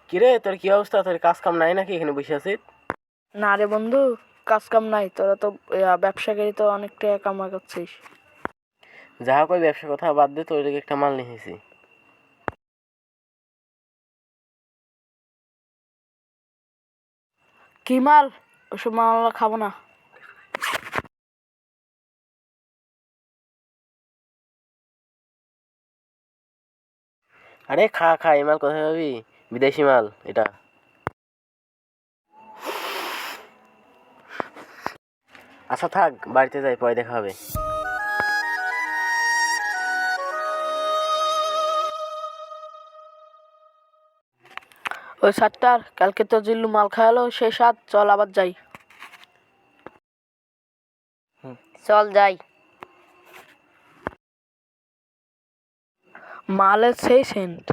কিরে তোর কি অবস্থা? তোর কাজ কাম নাই নাকি এখানে বসে আছিস? না রে বন্ধু, কাজ কাম নাই। তোরা তো ব্যবসা করি, তো অনেক টাকা কামাই করছিস। যা কই ব্যবসার কথা বাদ দে, তোর লেগে একটা মাল নিয়ে এসেছি। কি মাল? ওসব মাল আমরা খাবো না। আরে খা খা, এই মাল কোথায় পাবি? বিদেশি মাল এটা। আচ্ছা থাক, বাড়িতে যাই, পরে দেখা হবে। ওই সাতটার কালকে তো জিল্লু মাল খাওয়ালো, সেই সাত, চল আবার যাই। চল যাই। মালের সেই সেন্ট।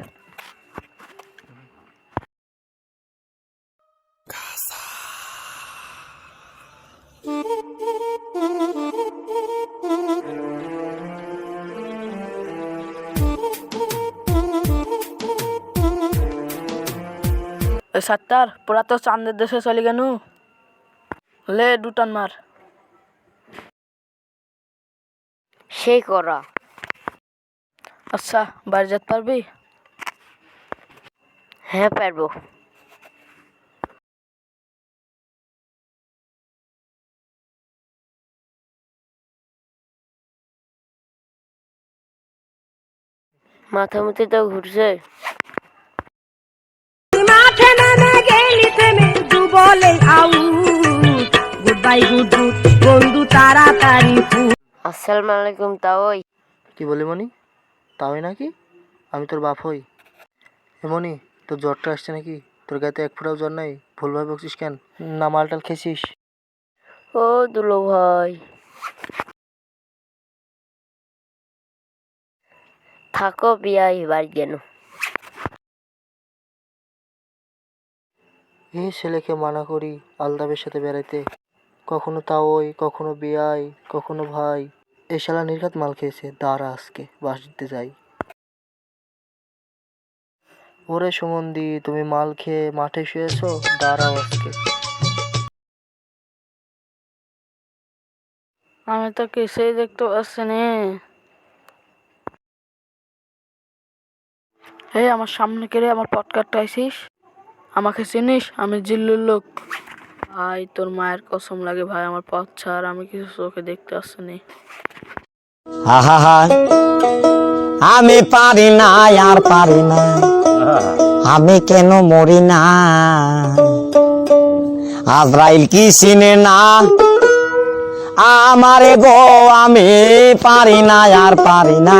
ওই সাতটার পুরা তো চাঁদের দেশে চলে গেল। লে দুটান মার। সেই করা। আচ্ছা, বাড়ি যেতে পারবি? হ্যাঁ পারবো। মাথা মুতি তো ঘুরছে। মাঠে নেমে গেলি থেমে দু বলে out, good bye good good বন্ধু তাড়াতাড়ি। আসসালামু আলাইকুম। তাওই কি বলি মনি? তাই নাকি? আমি তোর বাপ হই। মনি, তোর জ্বরটা আসছে নাকি? তোর গায়ে তো এক ফোঁটাও জ্বর নাই, ভুলভাবে বকছিস কেন? না মালটাল খেয়েছিস? ও দুলো ভাই, থাকো বিয়াই বাড়ি গেল। এই ছেলেকে মানা করি আলতাবের সাথে বেড়াইতে, কখনো তাওই, কখনো বিয়াই, কখনো ভাই। এই শালা নির্ঘাত মাল খেয়েছে, দাঁড়া আজকে বাস দিতে যাই। ওরে সুমন্দি, তুমি মাল খেয়ে মাঠে শুয়েছো, দাঁড়াও আজকে। আমি তো কিছুই দেখতে পাচ্ছি না। এই আমার সামনে কেড়ে আমার পটকারটা আইসিস? আমাকে চিনিস? আমি জিল্লুর লোক। ভাই তোর মায়ের কসম লাগে ভাই, আমার পথ ছাড়, আমি কিছু চোখে দেখতে পাচ্ছি না। আহা, আমি পারি না আর পারি না, আমি কেন মরি না? আজরাইল কি চিনে না আমারে গো? আমি পারি না আর পারি না।